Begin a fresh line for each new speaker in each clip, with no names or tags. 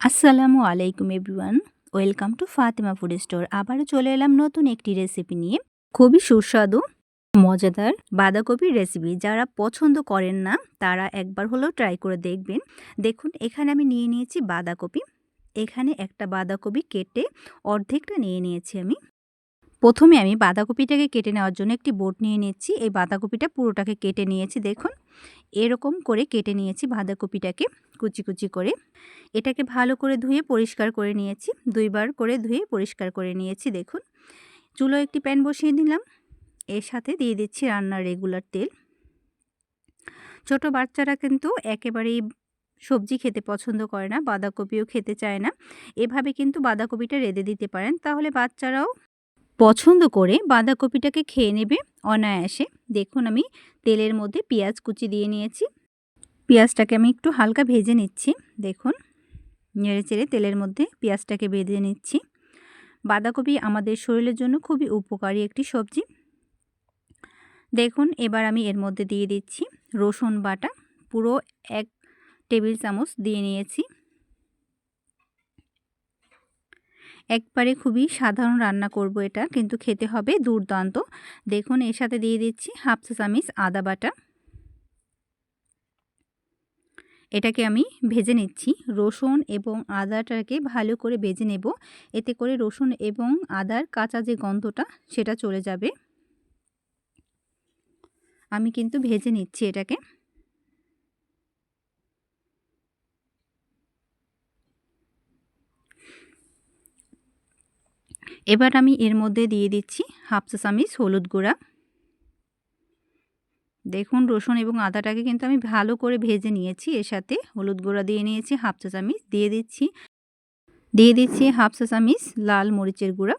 আসসালামু আলাইকুম everyone. Welcome to Fatema food store. আবারও চলে এলাম নতুন একটি রেসিপি নিয়ে। খুবই সুস্বাদু, মজাদার বাঁধাকপির রেসিপি। যারা পছন্দ করেন না তারা একবার হলেও ট্রাই করে দেখবেন। দেখুন এখানে আমি নিয়ে নিয়েছি বাঁধাকপি। এখানে একটা বাঁধাকপি কেটে অর্ধেকটা নিয়ে নিয়েছি আমি। প্রথমে আমি বাঁধাকপিটাকে কেটে নেওয়ার জন্য একটি বোট নিয়ে নিচ্ছি। এই বাঁধাকপিটা পুরোটাকে কেটে নিয়েছি। দেখুন এরকম করে কেটে নিয়েছি বাঁধাকপিটাকে কুচি কুচি করে। এটাকে ভালো করে ধুয়ে পরিষ্কার করে নিয়েছি। ২ বার করে ধুয়ে পরিষ্কার করে নিয়েছি। দেখুন চুলোয় একটি প্যান বসিয়ে দিলাম। এর সাথে দিয়ে দিচ্ছি রান্নার রেগুলার তেল। ছোট বাচ্চারা কিন্তু একেবারেই সবজি খেতে পছন্দ করে না, বাঁধাকপিও খেতে চায় না। এভাবে কিন্তু বাঁধাকপিটা রেঁধে দিতে পারেন, তাহলে বাচ্চারাও পছন্দ করে বাঁধাকপিটাকে খেয়ে নেবে অনায়াসে। দেখুন আমি তেলের মধ্যে পেঁয়াজ কুচি দিয়ে নিয়েছি। পেঁয়াজটাকে আমি একটু হালকা ভেজে নিচ্ছি। দেখুন নেড়েচেড়ে তেলের মধ্যে পেঁয়াজটাকে ভেজে নিচ্ছি। বাঁধাকপি আমাদের শরীরের জন্য খুবই উপকারী একটি সবজি। দেখুন এবার আমি এর মধ্যে দিয়ে দিচ্ছি রসুন বাটা, পুরো 1 টেবিল চামচ দিয়ে নিয়েছি। একবারে খুবই সাধারণ রান্না করব এটা, কিন্তু খেতে হবে দুর্দান্ত। দেখুন এর সাথে দিয়ে দিচ্ছি হাফ চা চামচ আদা বাটা। এটাকে আমি ভেজে নিচ্ছি। রসুন এবং আদাটাকে ভালো করে ভেজে নেব। এতে করে রসুন এবং আদার কাঁচা যে গন্ধটা সেটা চলে যাবে। আমি কিন্তু ভেজে নিচ্ছি এটাকে। এবার আমি এর মধ্যে দিয়ে দিচ্ছি হাফ চা চামচ হলুদ গুঁড়া। দেখুন রসুন এবং আদাটাকে কিন্তু আমি ভালো করে ভেজে নিয়েছি। এর সাথে হলুদ গুঁড়া দিয়ে নিয়েছি হাফ চা চামচ। দিয়ে দিচ্ছি হাফ চা চামচ লাল মরিচের গুঁড়া।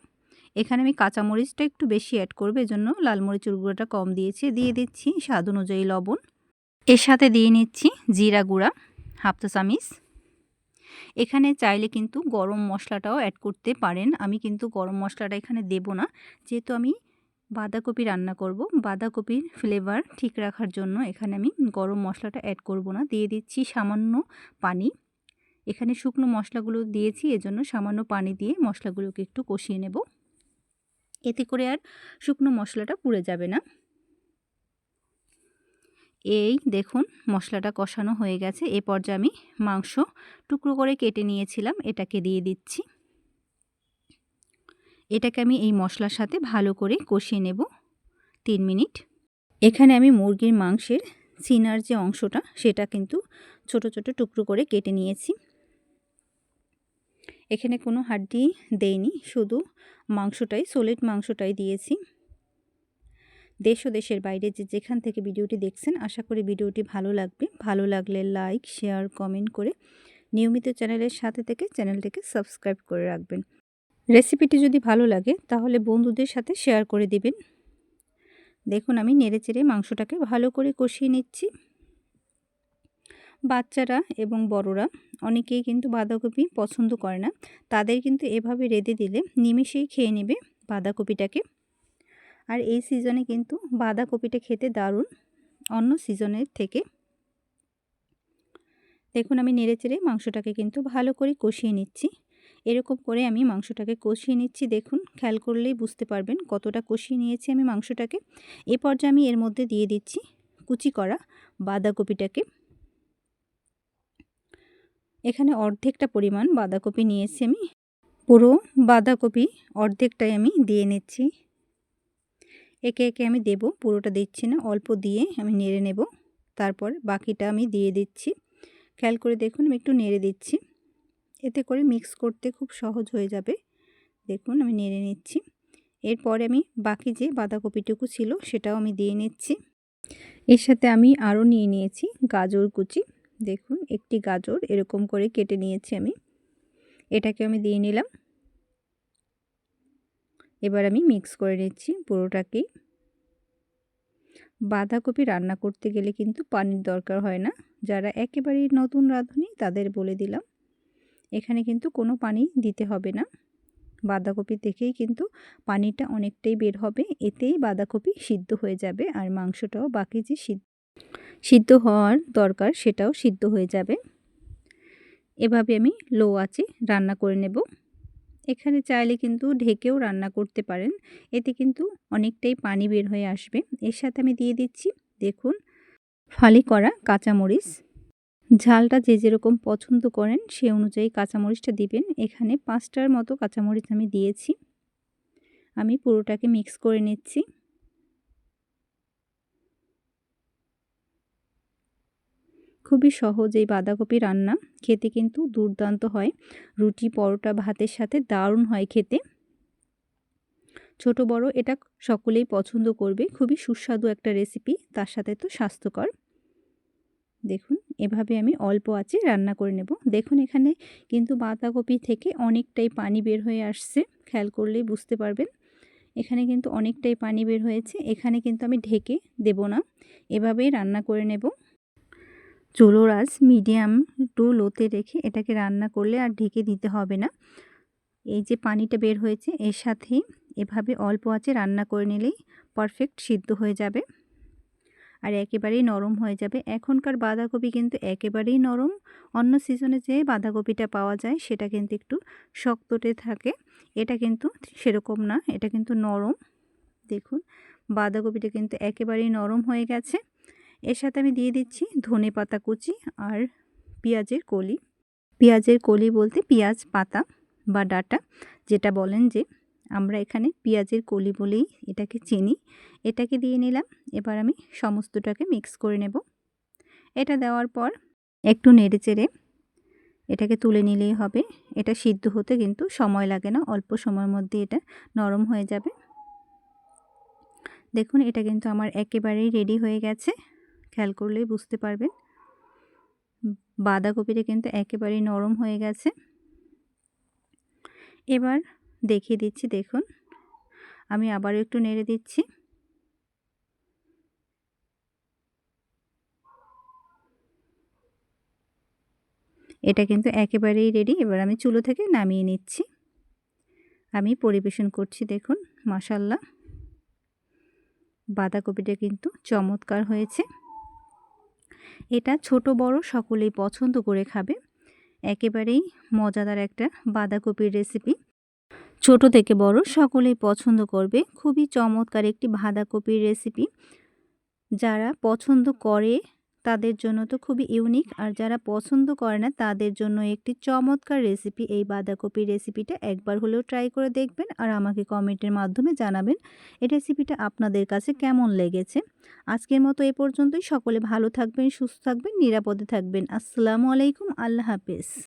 এখানে আমি কাঁচা মরিচটা একটু বেশি অ্যাড করব, এজন্য লাল মরিচের গুঁড়াটা কম দিয়েছি। দিয়ে দিচ্ছি স্বাদ অনুযায়ী লবণ। এর সাথে দিয়ে নিচ্ছি জিরা গুঁড়া হাফ চা চামচ। এখানে চাইলে কিন্তু গরম মশলাটাও অ্যাড করতে পারেন। আমি কিন্তু গরম মশলাটা এখানে দেব না, যেহেতু আমি বাঁধাকপি রান্না করব। বাঁধাকপির ফ্লেভার ঠিক রাখার জন্য এখানে আমি গরম মশলাটা অ্যাড করব না। দিয়ে দিচ্ছি সামান্য পানি। এখানে শুকনো মশলাগুলো দিয়েছি, এজন্য সামান্য পানি দিয়ে মশলাগুলোকে একটু কষিয়ে নেব। এতে করে আর শুকনো মশলাটা পুড়ে যাবে না। এই দেখুন মশলাটা কষানো হয়ে গেছে। এ পর্যায়ে আমি মাংস টুকরো করে কেটে নিয়েছিলাম, এটাকে দিয়ে দিচ্ছি। এটাকে আমি এই মশলার সাথে ভালো করে কষিয়ে নেব 3 মিনিট। এখানে আমি মুরগির মাংসের সিনার যে অংশটা সেটা কিন্তু ছোট ছোট টুকরো করে কেটে নিয়েছি। এখানে কোনো হাড্ডি দেইনি, শুধু মাংসটাই, সলিড মাংসটাই দিয়েছি। দেশ ও দেশের বাইরে যেখান থেকে ভিডিওটি দেখছেন, আশা করি ভিডিওটি ভালো লাগবে। ভালো লাগলে লাইক, শেয়ার, কমেন্ট করে নিয়মিত চ্যানেলের সাথে থেকে চ্যানেলটিকে সাবস্ক্রাইব করে রাখবেন। রেসিপিটি যদি ভালো লাগে তাহলে বন্ধুদের সাথে শেয়ার করে দিবেন। দেখুন আমি নেড়েচেড়ে মাংসটাকে ভালো করে কষিয়ে নিচ্ছি। বাচ্চারা এবং বড়রা অনেকেই কিন্তু বাঁধাকপি পছন্দ করে না, তাদের কিন্তু এভাবে রেঁধে দিলে নিমেষেই খেয়ে নেবে বাঁধাকপিটাকে। আর এই সিজনে কিন্তু বাঁধাকপিটা খেতে দারুণ অন্য সিজনের থেকে। দেখুন আমি নেড়েচেড়ে মাংসটাকে কিন্তু ভালো করে কষিয়ে নিচ্ছি। এরকম করে আমি মাংসটাকে কষিয়ে নিচ্ছি। দেখুন খেয়াল করলেই বুঝতে পারবেন কতটা কষিয়ে নিয়েছি আমি মাংসটাকে। এ পর্যায়ে আমি এর মধ্যে দিয়ে দিচ্ছি কুচি করা বাঁধাকপিটাকে। এখানে অর্ধেকটা পরিমাণ বাঁধাকপি নিয়েছি আমি। পুরো বাঁধাকপি অর্ধেকটাই আমি দিয়ে নিচ্ছি। একে একে আমি দেব, পুরোটা দিচ্ছি না, অল্প দিয়ে আমি নেড়ে নেব। তারপর বাকিটা আমি দিয়ে দিচ্ছি। খেয়াল করে দেখুন আমি একটু নেড়ে দিচ্ছি, এতে করে মিক্স করতে খুব সহজ হয়ে যাবে। দেখুন আমি নেড়ে নিচ্ছি। এরপরে আমি বাকি যে বাঁধাকপিটুকু ছিল সেটাও আমি দিয়ে নিচ্ছি। এর সাথে আমি আরও নিয়ে নিয়েছি গাজর কুচি। দেখুন একটি গাজর এরকম করে কেটে নিয়েছি আমি, এটাকে আমি দিয়ে নিলাম। এবার আমি মিক্স করে নিচ্ছি পুরোটাকেই। বাঁধাকপি রান্না করতে গেলে কিন্তু পানির দরকার হয় না। যারা একেবারেই নতুন রাঁধুনি তাদের বলে দিলাম, এখানে কিন্তু কোনো পানি দিতে হবে না। বাঁধাকপি থেকেই কিন্তু পানিটা অনেকটাই বের হবে, এতেই বাঁধাকপি সিদ্ধ হয়ে যাবে। আর মাংসটাও বাকি যে সিদ্ধ হওয়ার দরকার সেটাও সিদ্ধ হয়ে যাবে। এভাবে আমি লো আঁচে রান্না করে নেব। এখানে চাইলে কিন্তু ঢেকেও রান্না করতে পারেন, এতে কিন্তু অনেকটাই পানি বের হয়ে আসবে। এর সাথে আমি দিয়ে দিচ্ছি দেখুন ফালি করা কাঁচামরিচ। ঝালটা যে যেরকম পছন্দ করেন সে অনুযায়ী কাঁচামরিচটা দিবেন। এখানে 5টার মতো কাঁচামরিচ আমি দিয়েছি। আমি পুরোটাকে মিক্স করে নিচ্ছি। খুবই সহজ এই বাঁধাকপি রান্না, খেতে কিন্তু দুর্দান্ত হয়। রুটি, পরোটা, ভাতের সাথে দারুণ হয় খেতে। ছোট বড় এটা সকলেই পছন্দ করবে। খুবই সুস্বাদু একটা রেসিপি, তার সাথে তো স্বাস্থ্যকর। দেখুন এভাবে আমি অল্প আঁচে রান্না করে নেব। দেখুন এখানে কিন্তু বাঁধাকপি থেকে অনেকটাই পানি বের হয়ে আসছে, খেয়াল করলেই বুঝতে পারবেন। এখানে কিন্তু অনেকটাই পানি বের হয়েছে। এখানে কিন্তু আমি ঢেকে দেব না, এভাবেই রান্না করে নেব। চুলোর আঁচ মিডিয়াম টু লোতে রেখে এটাকে রান্না করলে আর ঢেকে দিতে হবে না। এই যে পানিটা বের হয়েছে এর সাথেই এভাবে অল্প আঁচে রান্না করে নিলেই পারফেক্ট সিদ্ধ হয়ে যাবে আর একেবারেই নরম হয়ে যাবে। এখনকার বাঁধাকপি কিন্তু একেবারেই নরম। অন্য সিজনে যে বাঁধাকপিটা পাওয়া যায় সেটা কিন্তু একটু শক্তটে থাকে, এটা কিন্তু সেরকম না, এটা কিন্তু নরম। দেখুন বাঁধাকপিটা কিন্তু একেবারেই নরম হয়ে গেছে। এর সাথে আমি দিয়ে দিচ্ছি ধনেপাতা কুচি আর পেঁয়াজের কলি। পেঁয়াজের কলি বলতে পেঁয়াজ পাতা বা ডাঁটা যেটা বলেন, যে আমরা এখানে পেঁয়াজের কলি বলেই এটাকে চিনি। এটাকে দিয়ে নিলাম। এবার আমি সমস্তটাকে মিক্স করে নেব। এটা দেওয়ার পর একটু নেড়েচেড়ে এটাকে তুলে নিলেই হবে। এটা সিদ্ধ হতে কিন্তু সময় লাগে না, অল্প সময়ের মধ্যে এটা নরম হয়ে যাবে। দেখুন এটা কিন্তু আমার একেবারেই রেডি হয়ে গেছে, খেয়াল করলেই বুঝতে পারবেন। বাঁধাকপিটা কিন্তু একেবারেই নরম হয়ে গেছে। এবার দেখিয়ে দিচ্ছি, দেখুন আমি আবারও একটু নেড়ে দিচ্ছি। এটা কিন্তু একেবারেই রেডি। এবার আমি চুলো থেকে নামিয়ে নিচ্ছি, আমি পরিবেশন করছি। দেখুন মাশাআল্লাহ, বাঁধাকপিটা কিন্তু চমৎকার হয়েছে। এটা ছোট বড় সকলেই পছন্দ করে খাবে। একেবারেই মজাদার একটা বাঁধাকপির রেসিপি, ছোট থেকে বড় সকলেই পছন্দ করবে। খুবই চমৎকার একটি বাঁধাকপির রেসিপি। যারা পছন্দ করে তাদের জন্য তো খুবই ইউনিক, আর যারা পছন্দ করে না তাদের জন্য একটি চমৎকার রেসিপি। এই বাঁধাকপির রেসিপিটা একবার হলেও ট্রাই করে দেখবেন আর আমাকে কমেন্টের মাধ্যমে জানাবেন এই রেসিপিটা আপনাদের কাছে কেমন লেগেছে। আজকের মতো এ পর্যন্তই। সকলে ভালো থাকবেন, সুস্থ থাকবেন, নিরাপদে থাকবেন। আসসালামু আলাইকুম, আল্লাহ হাফেজ।